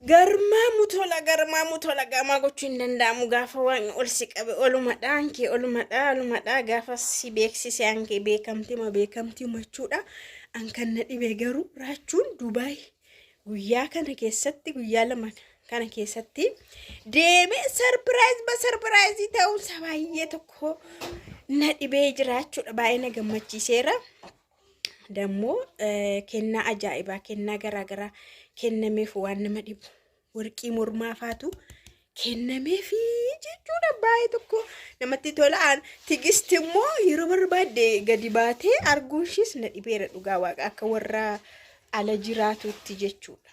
garmaa mutola gamaa gochuun danda'amu gaafa waan ol si qabe olumadhaan kee olumadhaa gaafa si beeksise hankee beekamtii machuudha. An kan na dhibee garuu raachuun Dubaay guyyaa kana keessatti guyyaa lama kana keessatti deemee sarpiraayizii ta'uunsa baay'ee tokko na dhibee jiraachuudha. Baay'ee na gammachiiseera. Dammoo kennaa ajaa'ibaa kennaa garaagaraa kennameef waan nama dhibu warqii mormaa faatu kennameefi jechuudha. Baay'ee tokko namatti tolaan tigisti immoo yeroo barbaadde gadi baatee arguunshis na dhibeera dhugaa waaqa akka warra ala jiraatutti jechuudha.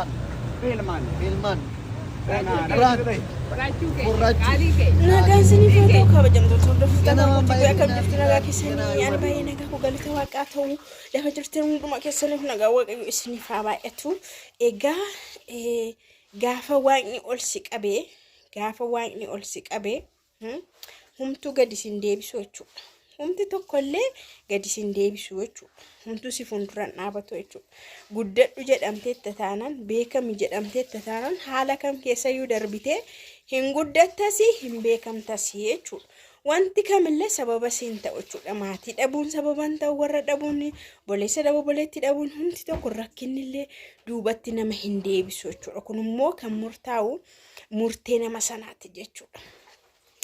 Filman. Nagaan sinii footoo kabajamtoota hordoftoota mootii akka jirtu nagaa keessanii ani baay'ee nagaa ku galata waaqaa ta'u lafa jirtan hundumaa keessaniif nagaa waaqayyo isiniif haa baay'atu. Egaa gaafa waaqni ol si qabee humtuu gadi sin deebisu jechuudha. Humti tokkollee gadi sin deebisu jechuudha. Humtu si fuulduraan dhaabatu jechuudha. Guddadhu jedhamtee tataanan beekami jedhamtee tataanan haala kam keessayyuu darbitee hin guddattasi hin beekamtasi jechuudha. Wanti kamillee sababa siin ta'u jechuudha. Maatii dhabuun sababan ta'u warra dhabuun boleessa dhabuu boleetti dhabuun humti tokko rakkinnillee duubatti nama hin deebisu jechuudha. Kun immoo kan murtaa'u murtee nama sanaatti jechuudha.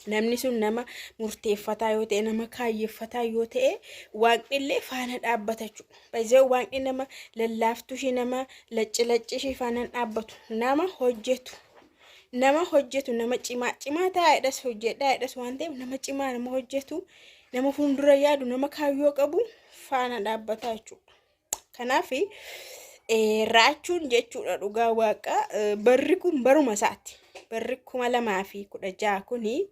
Namni sun nama murteeffataa yoo ta'e nama kaayyeeffataa yoo ta'e waaqnillee faana dhaabbata jechuudha. Baay'ee waaqni nama lallaaftuu ishee nama lacci ishee faana dhaabbatu nama hojjetu nama cimaa taa'edhas hojjedhaadhas waan ta'eef nama cimaa nama hojjetu nama fuuldura yaadu nama kaayyoo qabu faana dhaabbata jechuudha. Kanaaf raachuun jechuudha dhugaa waaqa barri kun baruma isaati. Barri 2016 kuni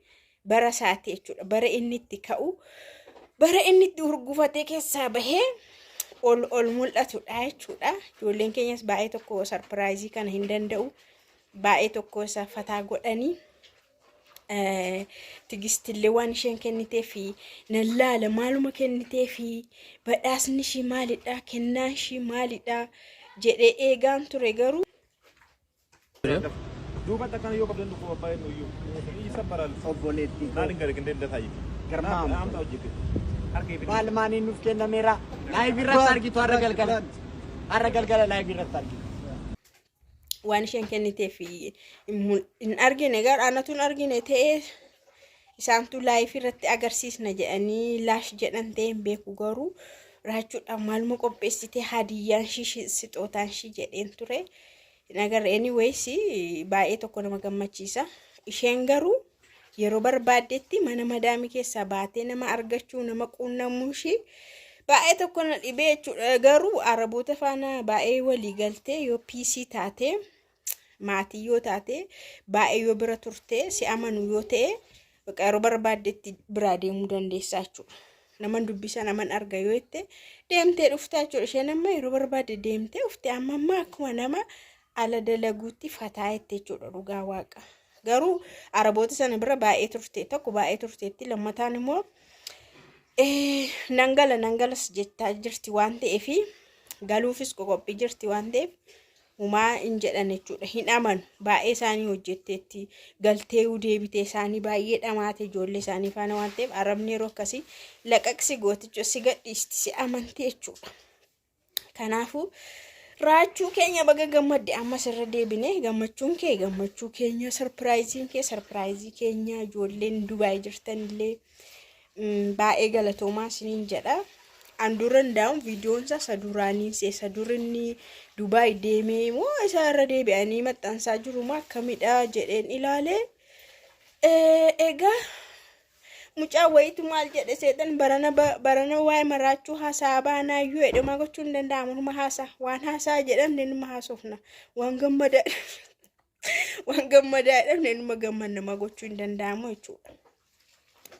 bara isaati jechuudha. Bara inni itti ka'u bara inni itti urgufatee keessaa bahee ol mul'atudha jechuudha. Ijoolleen keenyas baay'ee tokko sarpiraayizii kana hin danda'u. Baay'ee tokko isa fataa godhanii tigistillee waan isheen kennitee fi nallaala maaluma kennitee fi badhaasni ishii maalidha kennaan ishii maalidha jedhee eegaan ture garuu duuba takkan yoo qabdan dhufu abbaa inni iyyuu isa baral obboleetti naan gara gindeen datai garmaa amta hojjete argee maal maaniin nuuf kennameera laayif irratti argitu har'a galgala laayif irratti argitu waan isheen kennitee fi hin argine gara anatuun argine ta'ee isaantu laayif irratti agarsiisna jedhanii laash jedhan ta'e hin beeku garuu raachuudhaan maaluma qopheessitee hadiyyaan shii sixootaan shii jedheen ture. Nagar anyways baay'ee tokko nama gammachiisa. Isheen garuu yeroo barbaadetti mana madaamii keessaa baatee nama argachuu nama quunnamuu ishii baay'ee tokko na dhibee jechuudha. Garuu araboota faana baay'ee walii galtee yoo PC taate maatii yoo taate baay'ee yoo bira turte si amanu yoo ta'e yeroo barbaadetti biraa deemuu dandeessa jechuudha. Naman dubbisa naman arga yoo itti deemtee dhuftaa jechuudha. Isheen amma yeroo barbaade deemtee dhufte amma akkuma nama ala dalaguutti fataa jechuudha dhugaa waaqa. Garuu araboota sana bira baay'ee turte tokko baay'ee turteetti lammataan immoo nangalas jettaa jirti waan ta'eef galuufis qophii jirti waan ta'eef humaa hin jedhan jechuudha. Hin amanu baay'ee isaanii hojjetteetti galtee deebitee isaanii baay'ee dhamaate ijoollee isaanii faana waan ta'eef arabni yeroo akkasii laqaqsi gooticha si gadhiisti si amantee jechuudha. Kanaafuu raachuu keenya baga gammadde ammas irra deebine gammachuun kee gammachuu keenya sarpiraayizii keenya ijoolleen Dubaay jirtanillee baay'ee galatoomaa isiniin jedha. Anduran daam videoon isa duraanii isa durinni Dubaay deemee moo isa irra deebi'anii maxxansaa jiru maa akkamidha jedheen ilaale egaa mucaa wayitu maal jedhe seetan barana waa'ee maraachuu haasaa baanaayyuu edhuma gochuun danda'amu numa haasaa waan haasaa jedhamne numa haasofna waan gammadaadhamne numa gammannama gochuu hin danda'amu jechuudha.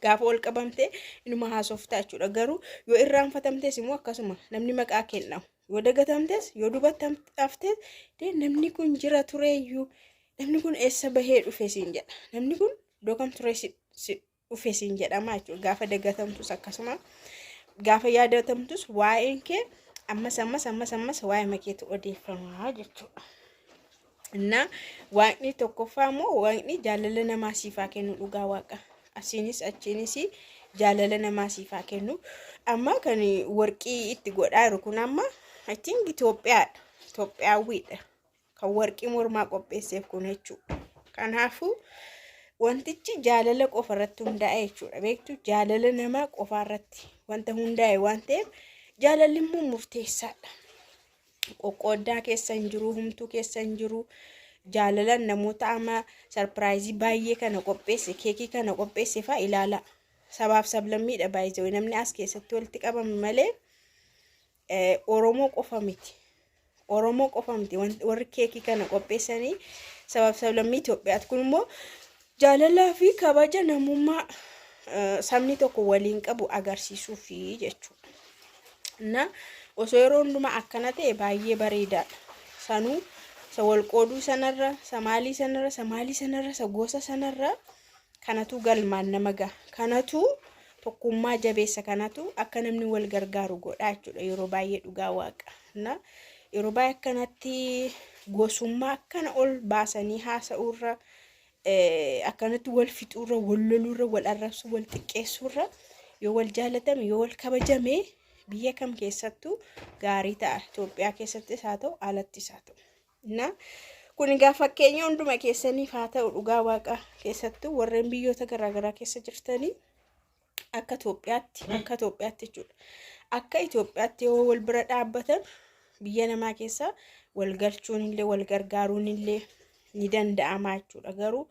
Gaafa ol qabamte numa haasoftaa jechuudha. Garuu yoo irraanfatamtes immoo akkasuma namni maqaa kennamu yoo dagatamtes yoo dubbataaftes namni kun jira tureeyyuu namni kun eessa bahee dhufe siin jedha. Namni kun iddoo kam ture si dhufe siin jedhama jechuudha. Gaafa dagatamtus akkasuma gaafa yaadatamtus waa'een kee ammas waa'ee makeetu odeeffamaa jechuudha. Na waaqni tokkoffaa immoo waaqni jaalala namaa siifaa kennu dhugaa waaqa. Asiinis achiinis jaalala namaa siifaa kennu. Amma kan warqii itti godhaa jiru kun amma I think Itoophiyaawwiidha. Kan warqii mormaa qopheesseef kun jechuudha. Kanaafuu wantichi jaalala qofa irratti hundaa'e jechuudha. Beektu jaalala namaa qofa irratti wanta hundaa'e waan ta'eef jaalalli immoo murteessaadha. Qoqqooddaa keessa hin jiru, humtuu keessa hin jiru. Jaalalan namoota ama sarpiraayizii baay'ee kana qopheesse, keekii kana qopheesse fa'aa ilaala. Sabaaf sablammiidha baay'ee namni as keessatti walitti qabame malee Oromoo qofa miti. Oromoo qofa miti warri keekii kana qopheessanii sabaaf sablammii Itoophiyaati. Kun immoo jaalalaa fi kabaja namummaa sabni tokko waliin qabu agarsiisuufi jechuudha. Na osoo yeroo hundumaa akkana ta'e baay'ee bareedaadha. Sanuu sa walqooduu sanarra, samaalii sanarra, sa gosa sanarra kanatu galmaan nama gaha. Kanatu tokkummaa jabeessa, kanatu akka namni wal gargaaru godha jechuudha. Yeroo baay'ee dhugaa waaqa. Na yeroo baay'ee akkanatti gosummaa akkana ol baasanii haasa'uurra akkanatti wal fixuurra, wal loluurra, wal arrabsu, wal xiqqeessuurra yoo wal jaalatame, yoo wal kabajame biyya kam keessattuu gaarii ta'a. Itoophiyaa keessattis haa ta'u, alattis haa ta'u. Na kun egaa fakkeenya hunduma keessaniif haa ta'u dhugaa waaqa keessattuu warreen biyyoota garaagaraa keessa jirtanii akka Itoophiyaatti jechuudha. Akka Itoophiyaatti yoo wal bira dhaabbatan biyya namaa keessa wal galchuun illee wal gargaaruun illee ni danda'ama jechuudha. Garuu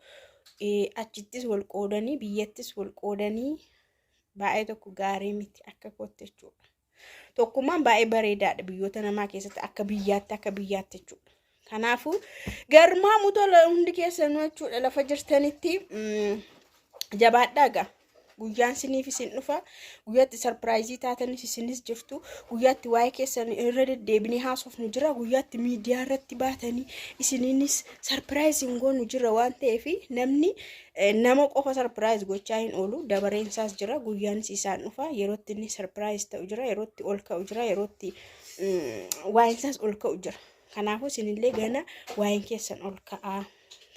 achittis wal qoodanii biyyattis wal qoodanii baay'ee tokko gaarii miti akka kootti jechuudha. Tokkummaan baay'ee bareedaadha biyyoota namaa keessatti akka biyyaatti jechuudha. Kanaafuu garmaa mutola hundi keessanuu jechuudha lafa jirtanitti jabaadhaa gaa. Guyyaan siniif isin dhufa, guyyaatti sarpiraayizii taatanis isinis jirtu, guyyaatti waa'ee keessan irra deddeebinee haasofnu jira, guyyaatti miidiyaa irratti baatanii isiniinis sarpiraayiziin goonu jira waan ta'eef namni nama qofa sarpiraayiz gochaa hin oolu, dabareensaas jira, guyyaanis isaan dhufa, yerootti inni sarpiraayiz ta'u jira, yerootti ol ka'u jira, yerootti waa'eensaas ol ka'u jira. Kanaafuu isinillee gana waa'een keessan ol ka'aa,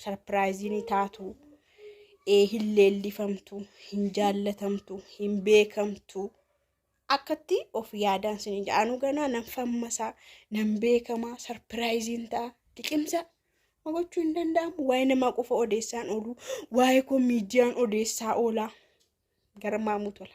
sarpiraayiziin taatu. Hin leellifamtu, hin jaallatamtu, hin beekamtu. Akkatti of yaadaan sinin jedhanu ganaa nan fammasaa, nan beekamaa, sarpiraayiziin ta'a, liqimsa gochuu hin danda'amu. Waa'ee namaa qofa odeessaan oolu, waa'ee koo miidiyaan odeessaa oola. Garmaamuu tola.